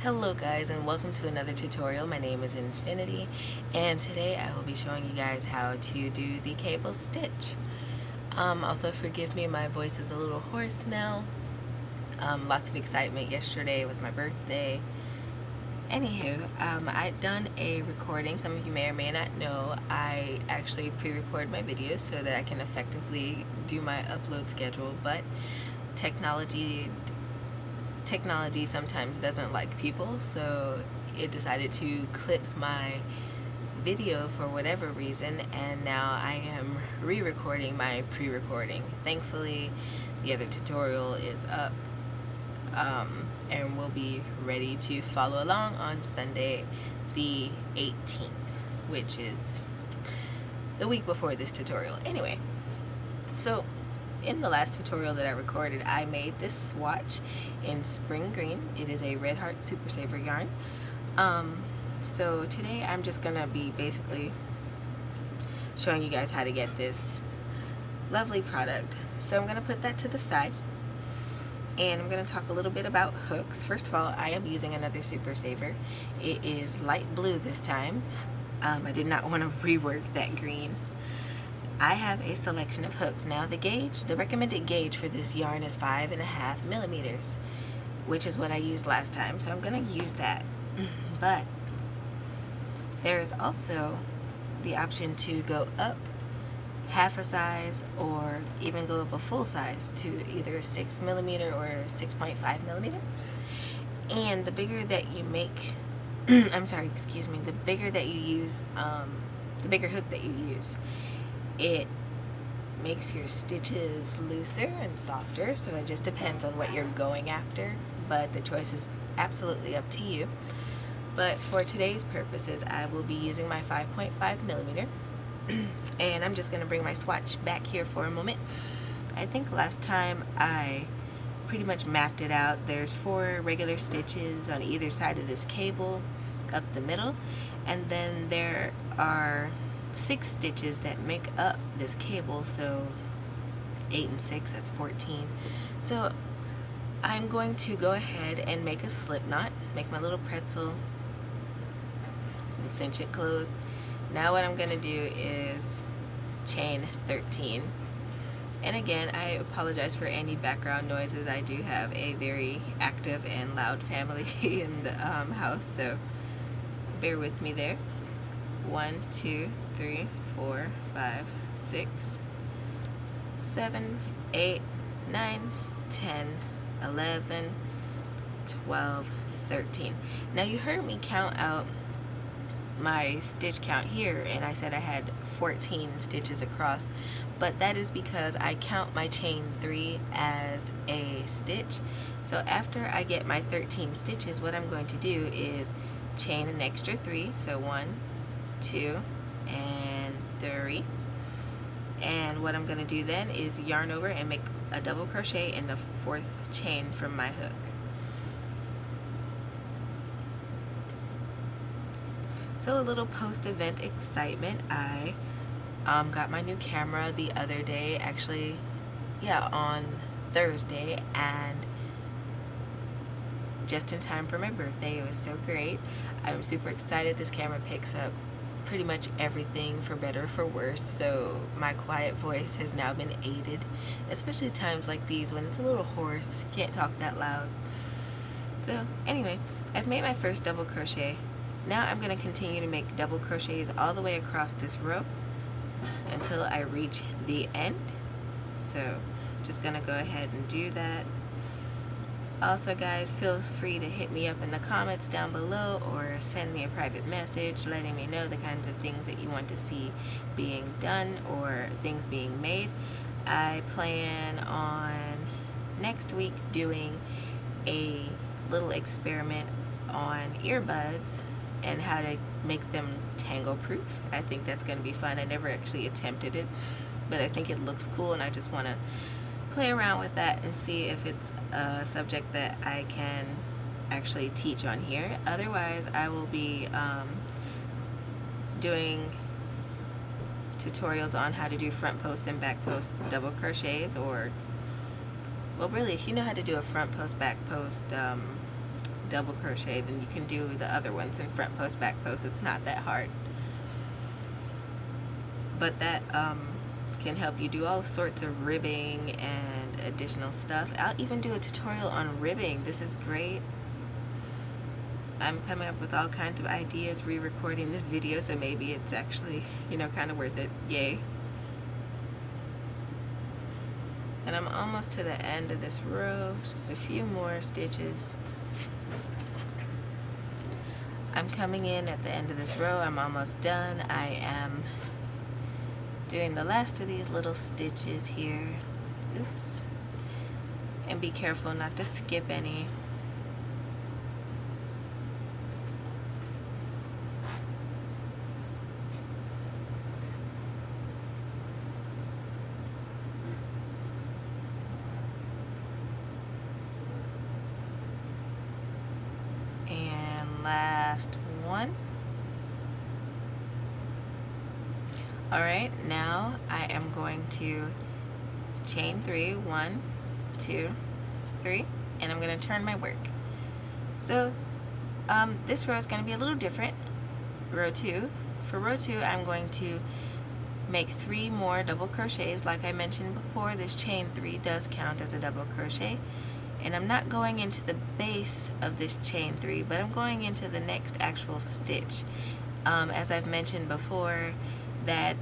Hello guys, and welcome to another tutorial. My name is Infiniti, and today I will be showing you guys how to do the cable stitch. Also forgive me, my voice is a little hoarse now. Lots of excitement. Yesterday was my birthday. Anywho, I'd done a recording. Some of you may or may not know I actually pre-record my videos so that I can effectively do my upload schedule, but technology sometimes doesn't like people, so it decided to clip my video for whatever reason, and now I am re-recording my pre-recording. Thankfully, the other tutorial is up and will be ready to follow along on Sunday the 18th, which is the week before this tutorial. Anyway, so in the last tutorial that I recorded, I made this swatch in spring green. It is a Red Heart Super Saver yarn. So today I'm just gonna be basically showing you guys how to get this lovely product. So I'm gonna put that to the side, and I'm gonna talk a little bit about hooks. First of all, I am using another Super Saver. It is light blue this time. I did not want to rework that green. I have a selection of hooks. Now the recommended gauge for this yarn is 5.5 millimeters, which is what I used last time, so I'm going to use that. But there is also the option to go up half a size or even go up a full size to either a 6 millimeter or 6.5 millimeter. And the bigger that you make, the bigger that you use, the bigger hook that you use, it makes your stitches looser and softer, so it just depends on what you're going after, but the choice is absolutely up to you. But for today's purposes, I will be using my 5.5 millimeter, and I'm just going to bring my swatch back here for a moment. I think last time I pretty much mapped it out. There's 4 regular stitches on either side of this cable up the middle, and then there are 6 stitches that make up this cable, so 8 and 6, that's 14. So I'm going to go ahead and make a slip knot, make my little pretzel, and cinch it closed. Now what I'm going to do is chain 13. And again, I apologize for any background noises. I do have a very active and loud family in the house, so bear with me there. 1, 2, 3, 4, 5, 6, 7, 8, 9, 10, 11, 12, 13. Now you heard me count out my stitch count here, and I said I had 14 stitches across, but that is because I count my chain 3 as a stitch. So after I get my 13 stitches, what I'm going to do is chain an extra 3, so 1, 2, and 3, and what I'm going to do then is yarn over and make a double crochet in the 4th chain from my hook. So a little post-event excitement. I got my new camera the other day, actually, yeah, on Thursday, and just in time for my birthday. It was so great. I'm super excited. This camera picks up pretty much everything, for better or for worse, so my quiet voice has now been aided, especially at times like these when it's a little hoarse, can't talk that loud. So anyway, I've made my first double crochet. Now I'm going to continue to make double crochets all the way across this row until I reach the end. So just going to go ahead and do that. Also guys, feel free to hit me up in the comments down below or send me a private message letting me know the kinds of things that you want to see being done or things being made. I plan on next week doing a little experiment on earbuds and how to make them tangle proof. I think that's going to be fun. I never actually attempted it, but I think it looks cool, and I just want to play around with that and see if it's a subject that I can actually teach on here. Otherwise, I will be doing tutorials on how to do front post and back post double crochets, or, well, really, if you know how to do a front post, back post double crochet, then you can do the other ones in front post, back post. It's not that hard. But that can help you do all sorts of ribbing and additional stuff. I'll even do a tutorial on ribbing. This is great. I'm coming up with all kinds of ideas, re-recording this video, so maybe it's actually, you know, kind of worth it. Yay. And I'm almost to the end of this row, just a few more stitches. I'm coming in at the end of this row. I'm almost done. I am doing the last of these little stitches here. Oops. And be careful not to skip any. Last one. Alright, now I am going to chain 3, 1, 2, 3, and I'm going to turn my work. So this row is going to be a little different. Row 2. For row 2, I'm going to make 3 more double crochets. Like I mentioned before, this chain 3 does count as a double crochet. And I'm not going into the base of this chain 3, but I'm going into the next actual stitch. As I've mentioned before, that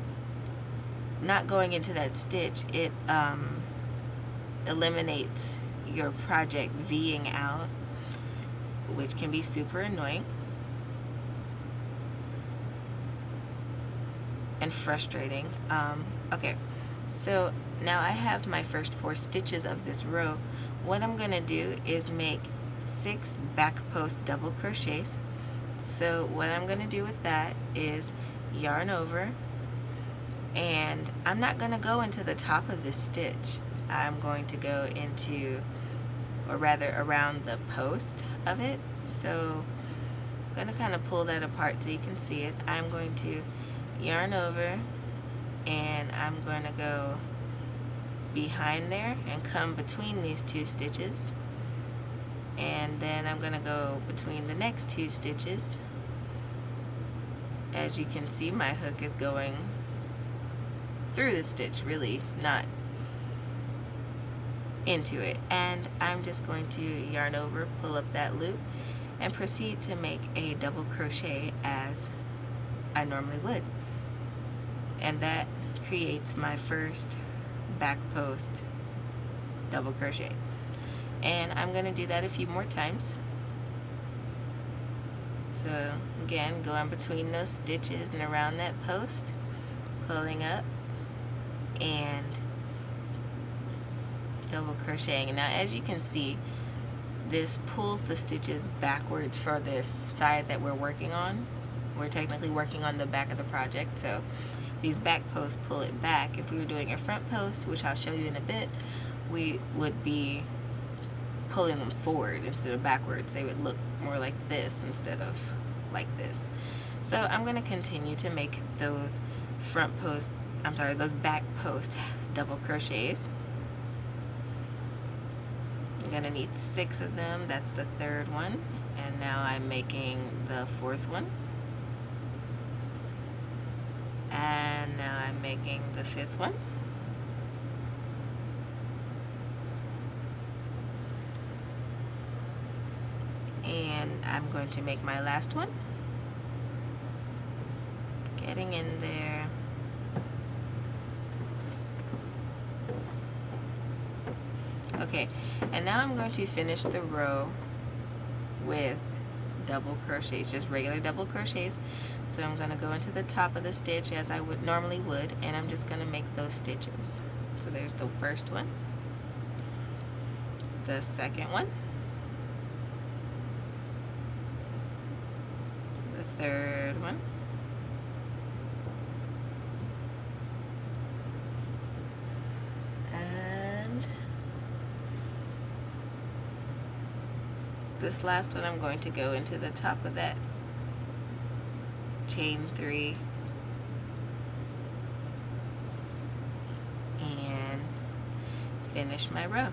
not going into that stitch, it eliminates your project V'ing out, which can be super annoying and frustrating. Okay, so now I have my first 4 stitches of this row. What I'm going to do is make 6 back post double crochets. So what I'm going to do with that is yarn over, and I'm not going to go into the top of this stitch. I'm going to go into, or rather around the post of it. So I'm going to kind of pull that apart so you can see it. I'm going to yarn over, and I'm going to go behind there and come between these 2 stitches, and then I'm going to go between the next 2 stitches. As you can see, my hook is going through the stitch, really not into it, and I'm just going to yarn over, pull up that loop, and proceed to make a double crochet as I normally would, and that creates my first back post double crochet. And I'm going to do that a few more times. So again, going between those stitches and around that post, pulling up and double crocheting. Now as you can see, this pulls the stitches backwards for the side that we're working on. We're technically working on the back of the project, so these back posts pull it back. If we were doing a front post, which I'll show you in a bit, we would be pulling them forward instead of backwards. They would look more like this instead of like this. So I'm going to continue to make those those back post double crochets. I'm going to need 6 of them. That's the 3rd one. And now I'm making the 4th one. And now I'm making the 5th one. And I'm going to make my last one. Getting in there. Okay, and now I'm going to finish the row with double crochets, just regular double crochets. So I'm going to go into the top of the stitch as I would normally would, and I'm just going to make those stitches. So there's the first one, the second one, the third one, and this last one. I'm going to go into the top of that chain 3 and finish my row.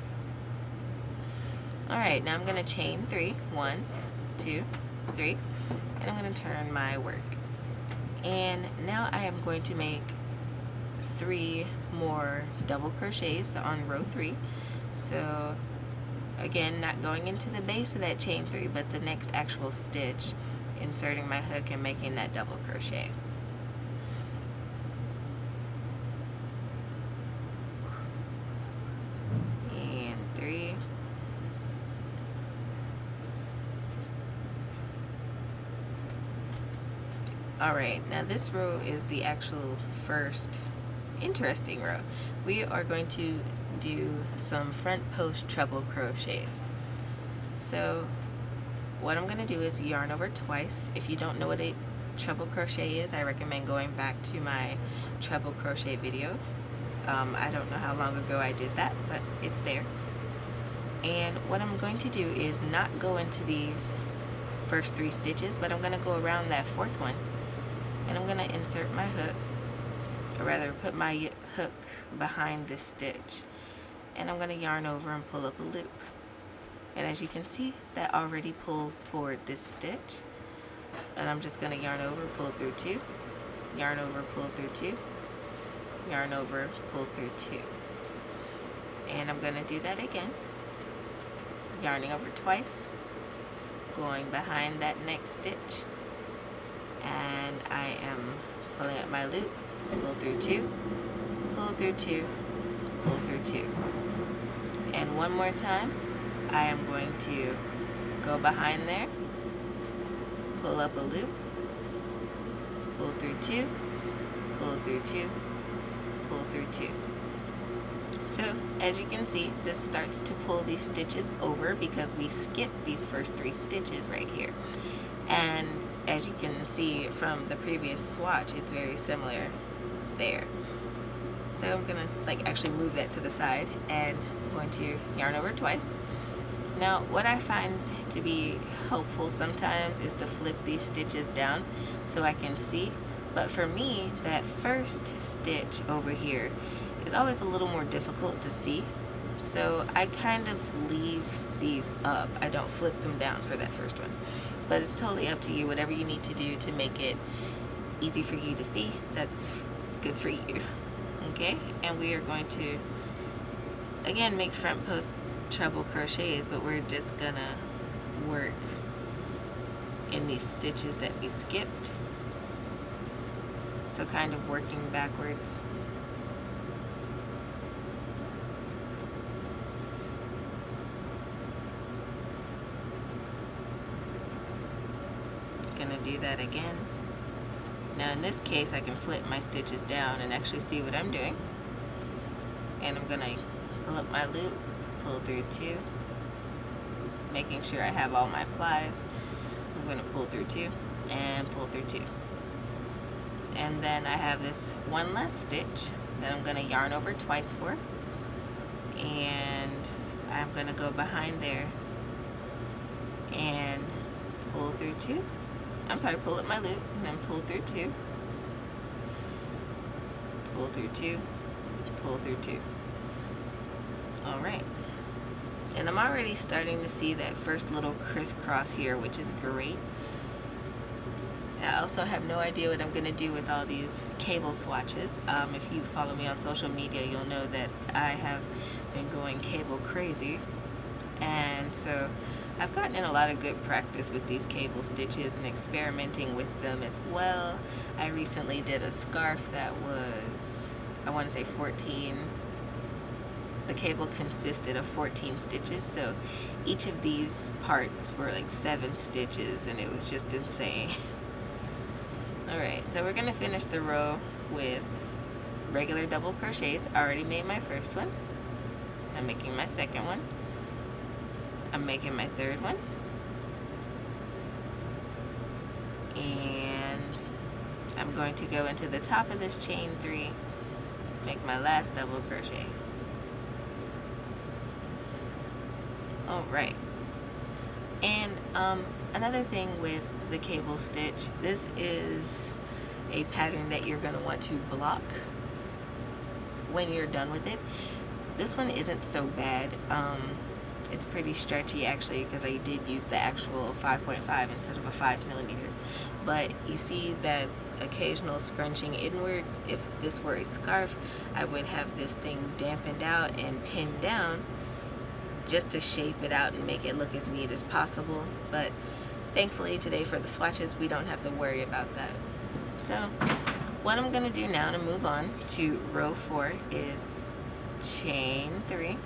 Alright, now I'm going to chain 3, 1, 2, 3, and I'm going to turn my work. And now I am going to make 3 more double crochets on row 3. So again, not going into the base of that chain 3, but the next actual stitch, inserting my hook and making that double crochet. And 3. Alright, now this row is the actual first interesting row. We are going to do some front post treble crochets. So what I'm going to do is yarn over twice. If you don't know what a treble crochet is, I recommend going back to my treble crochet video. I don't know how long ago I did that, but it's there. And what I'm going to do is not go into these first 3 stitches, but I'm going to go around that 4th one, and I'm going to insert my hook, or rather put my hook behind this stitch, and I'm going to yarn over and pull up a loop. And as you can see, that already pulls forward this stitch, and I'm just going to yarn over, pull through 2, yarn over, pull through 2, yarn over, pull through 2, and I'm going to do that again, yarning over twice, going behind that next stitch, and I am pulling up my loop, pull through 2, pull through 2, pull through 2. And one more time, I am going to go behind there, pull up a loop, pull through 2, pull through 2, pull through 2. So as you can see, this starts to pull these stitches over because we skipped these first 3 stitches right here. And as you can see from the previous swatch, it's very similar there. So I'm gonna actually move that to the side, and I'm going to yarn over twice. Now what I find to be helpful sometimes is to flip these stitches down so I can see, but for me that first stitch over here is always a little more difficult to see, so I kind of leave these up. I don't flip them down for that first one, but it's totally up to you. Whatever you need to do to make it easy for you to see, that's good for you. Okay, and we are going to again make front post treble crochets, but we're just gonna work in these stitches that we skipped, so kind of working backwards. Gonna do that again. Now in this case I can flip my stitches down and actually see what I'm doing, and I'm gonna pull up my loop, pull through 2, making sure I have all my plies. I'm gonna pull through 2 and pull through 2, and then I have this one last stitch that I'm gonna yarn over twice for, and I'm gonna go behind there and pull through 2. I'm sorry, pull up my loop and then pull through 2, pull through 2, pull through 2. Alright, and I'm already starting to see that first little crisscross here, which is great. I also have no idea what I'm going to do with all these cable swatches. If you follow me on social media, you'll know that I have been going cable crazy, and so I've gotten in a lot of good practice with these cable stitches and experimenting with them as well. I recently did a scarf that was, I want to say 14. The cable consisted of 14 stitches, so each of these parts were like 7 stitches, and it was just insane. Alright, so we're going to finish the row with regular double crochets. I already made my first one. I'm making my second one. I'm making my third one, and I'm going to go into the top of this chain 3, make my last double crochet. Alright, and another thing with the cable stitch, this is a pattern that you're going to want to block when you're done with it. This one isn't so bad. It's pretty stretchy actually, because I did use the actual 5.5 instead of a 5mm. But you see that occasional scrunching inward. If this were a scarf, I would have this thing dampened out and pinned down just to shape it out and make it look as neat as possible. But thankfully today for the swatches we don't have to worry about that. So what I'm going to do now to move on to row 4 is chain 3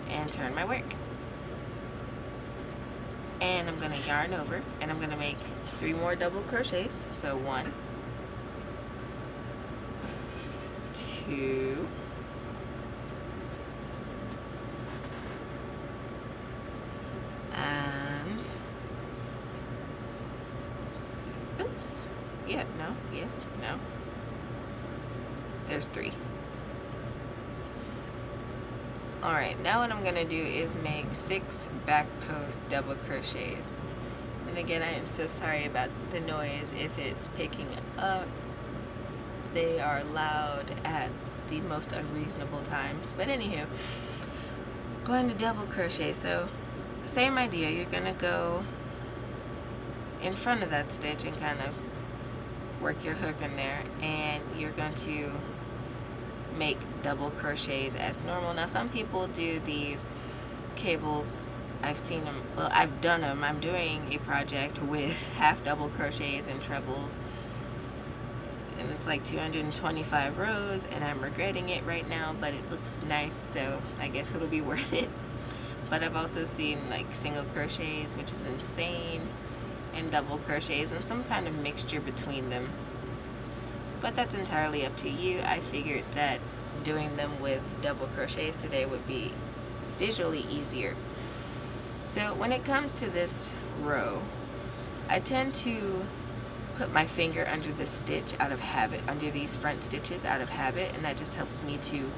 and turn my work. And I'm going to yarn over and I'm going to make 3 more double crochets. So 1, 2, and oops, yeah, no, yes, no, there's 3. Alright, now what I'm going to do is make 6 back post double crochets. And again, I am so sorry about the noise if it's picking up. They are loud at the most unreasonable times. But anywho, going to double crochet. So same idea, you're going to go in front of that stitch and kind of work your hook in there, and you're going to make double crochets as normal. Now some people do these cables, I've seen them, well, I've done them. I'm doing a project with half double crochets and trebles, and it's like 225 rows, and I'm regretting it right now, but it looks nice, so I guess it'll be worth it. But I've also seen like single crochets, which is insane, and double crochets, and some kind of mixture between them. But that's entirely up to you. I figured that doing them with double crochets today would be visually easier. So when it comes to this row, I tend to put my finger under the stitch out of habit, under these front stitches out of habit, and that just helps me to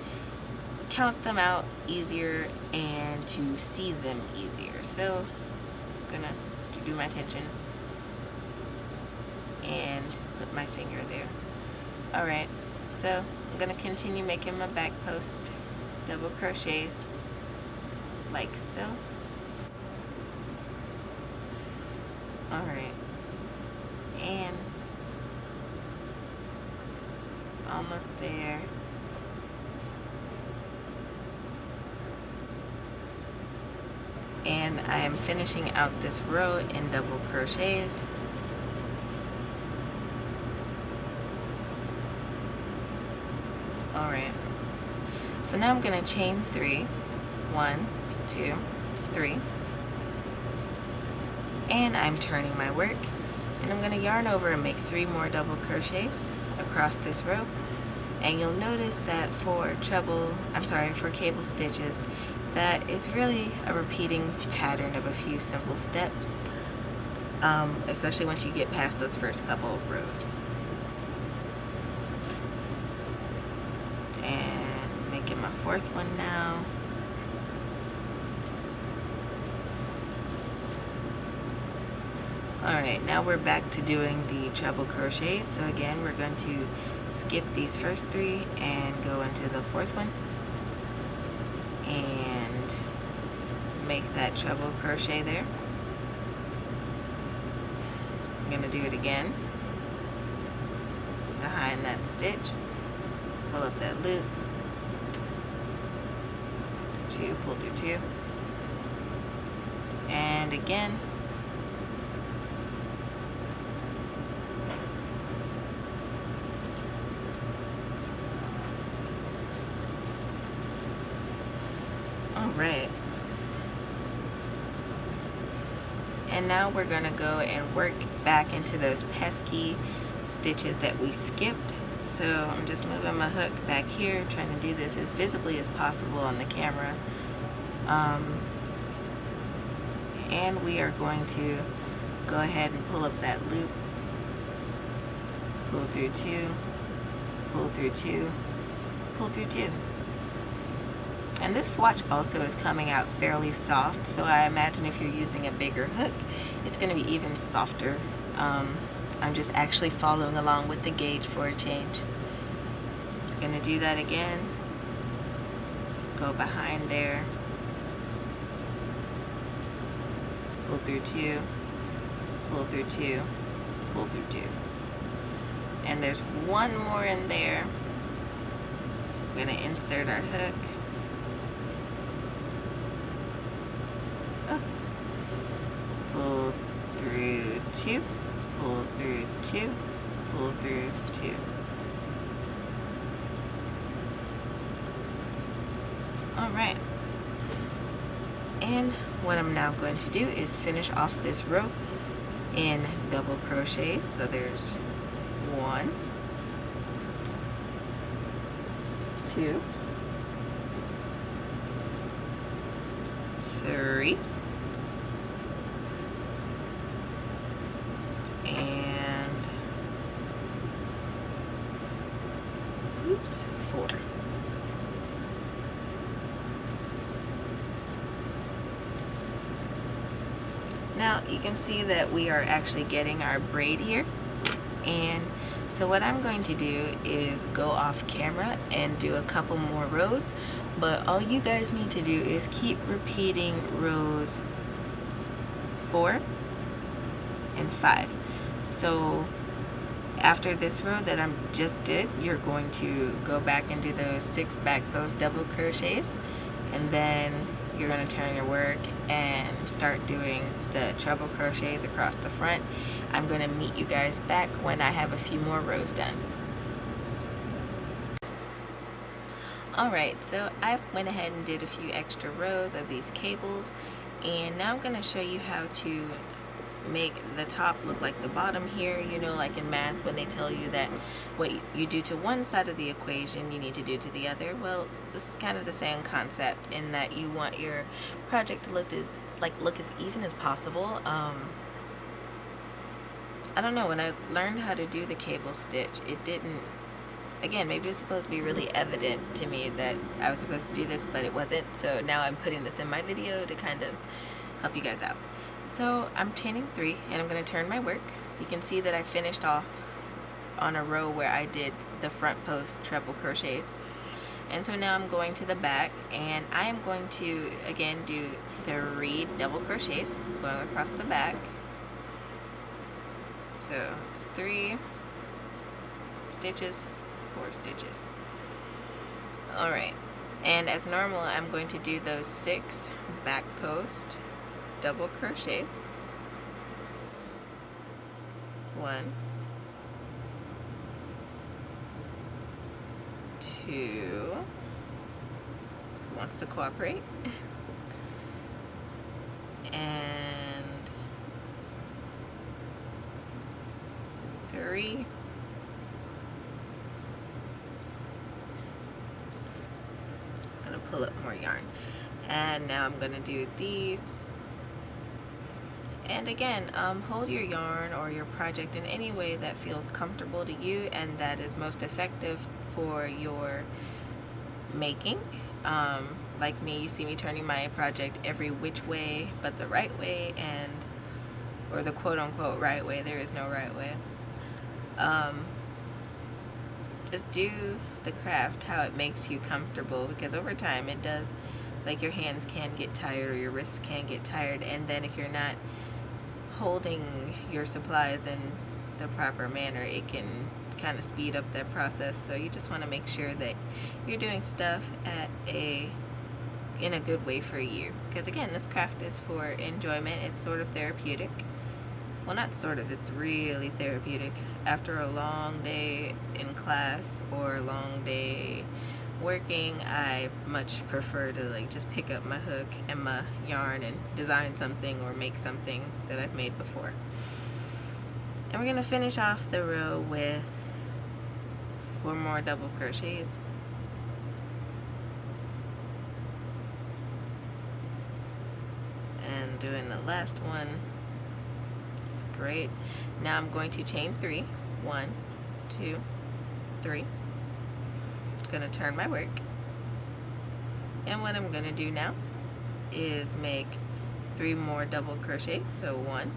count them out easier and to see them easier. So I'm gonna do my tension and put my finger there. Alright, so I'm going to continue making my back post double crochets like so. Alright, and almost there. And I am finishing out this row in double crochets. Alright, so now I'm going to chain 3, 1, 2, 3, and I'm turning my work, and I'm going to yarn over and make 3 more double crochets across this row. And you'll notice that for cable stitches, that it's really a repeating pattern of a few simple steps, especially once you get past those first couple of rows. And making my 4th one now. Alright, now we're back to doing the treble crochets. So again, we're going to skip these first 3 and go into the 4th one and make that treble crochet there. I'm going to do it again behind that stitch, pull up that loop, 2, pull through 2, and again. Alright, and now we're going to go and work back into those pesky stitches that we skipped. So I'm just moving my hook back here, trying to do this as visibly as possible on the camera. And we are going to go ahead and pull up that loop, pull through 2, pull through 2, pull through 2. And this swatch also is coming out fairly soft, so I imagine if you're using a bigger hook, it's going to be even softer. I'm just actually following along with the gauge for a change. I'm going to do that again. Go behind there, pull through 2, pull through 2, pull through 2. And there's one more in there. We're going to insert our hook. Pull through 2, pull through 2, pull through 2. Alright. And what I'm now going to do is finish off this row in double crochet. So there's 1, 2, 3, and 4. Now you can see that we are actually getting our braid here, and so what I'm going to do is go off camera and do a couple more rows, but all you guys need to do is keep repeating rows 4 and 5. So after this row that I just did, you're going to go back and do those 6 back post double crochets, and then you're going to turn your work and start doing the treble crochets across the front. I'm going to meet you guys back when I have a few more rows done. Alright, so I went ahead and did a few extra rows of these cables, and now I'm going to show you how to make the top look like the bottom here. You know, like in math when they tell you that what you do to one side of the equation you need to do to the other. Well, this is kind of the same concept in that you want your project to look as even as possible. I don't know, when I learned how to do the cable stitch, it didn't, again, maybe it's supposed to be really evident to me that I was supposed to do this, but it wasn't. So now I'm putting this in my video to kind of help you guys out. So I'm chaining 3 and I'm going to turn my work. You can see that I finished off on a row where I did the front post treble crochets. And so now I'm going to the back, and I am going to again do 3 double crochets going across the back. So it's 3 stitches, 4 stitches. Alright, and as normal I'm going to do those 6 back post double crochets. 1, 2, wants to cooperate, and 3, I'm gonna pull up more yarn, and now I'm gonna do these. And again, hold your yarn or your project in any way that feels comfortable to you and that is most effective for your making. Like me, you see me turning my project every which way but the right way, or the quote-unquote right way. There is no right way. Just do the craft how it makes you comfortable, because over time it does, like, your hands can get tired or your wrists can get tired, and then if you're not holding your supplies in the proper manner, it can kind of speed up that process. So you just want to make sure that you're doing stuff in a good way for you, because again, this craft is for enjoyment. It's sort of therapeutic. Well, not sort of, it's really therapeutic. After a long day in class or a long day working, I much prefer to just pick up my hook and my yarn and design something or make something that I've made before. And we're going to finish off the row with 4 more double crochets. And doing the last one. It's great. Now I'm going to chain 3. 1, 2, 3. Going to turn my work, and what I'm going to do now is make 3 more double crochets. So 1,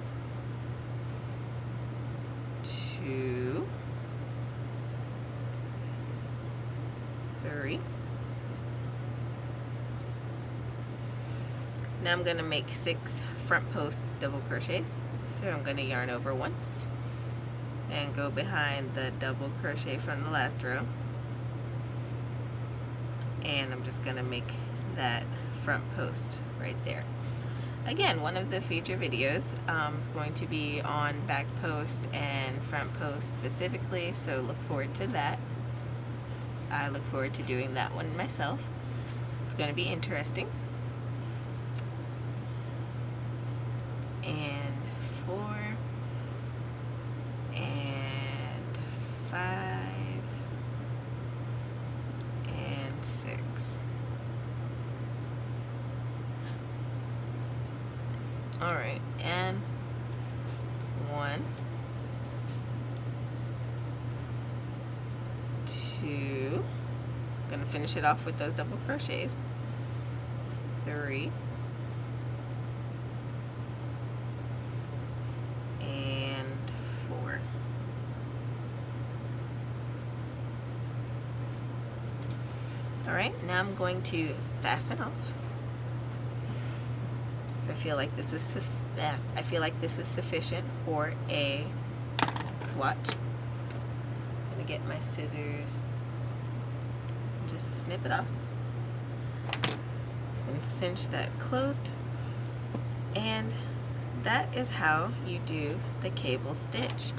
2, 3, Now I'm going to make 6 front post double crochets. So I'm going to yarn over once and go behind the double crochet from the last row, and I'm just going to make that front post right there. Again, one of the future videos, it's going to be on back post and front post specifically, so look forward to that. I look forward to doing that one myself. It's going to be interesting. And 4 and 5 and 6. Alright, and 1, 2, gonna finish it off with those double crochets, 3, and 4. Alright, now I'm going to fasten off. I feel like this is sufficient for a swatch. I'm gonna get my scissors and just snip it off and cinch that closed. And that is how you do the cable stitch.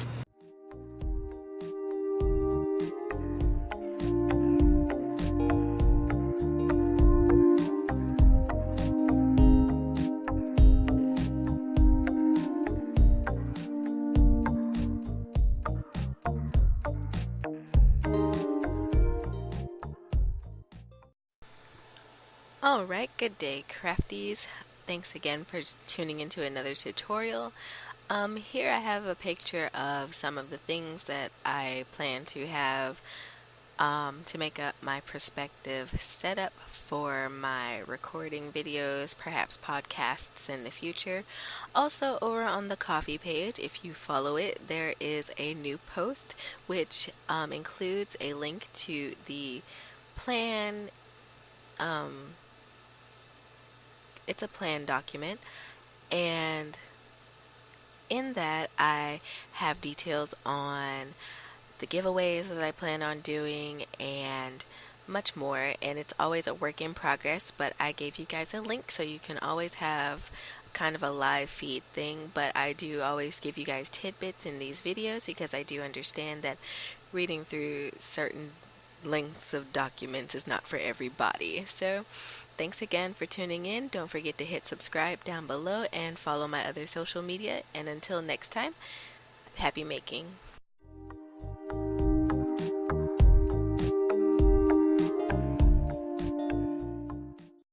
Alright, good day crafties. Thanks again for tuning into another tutorial. Here I have a picture of some of the things that I plan to have to make up my perspective setup for my recording videos, perhaps podcasts in the future. Also, over on the Coffee page, if you follow it, there is a new post which includes a link to the plan. It's a plan document, and in that I have details on the giveaways that I plan on doing and much more, and it's always a work in progress, but I gave you guys a link so you can always have kind of a live feed thing. But I do always give you guys tidbits in these videos because I do understand that reading through certain lengths of documents is not for everybody. So thanks again for tuning in. Don't forget to hit subscribe down below and follow my other social media. And until next time, happy making.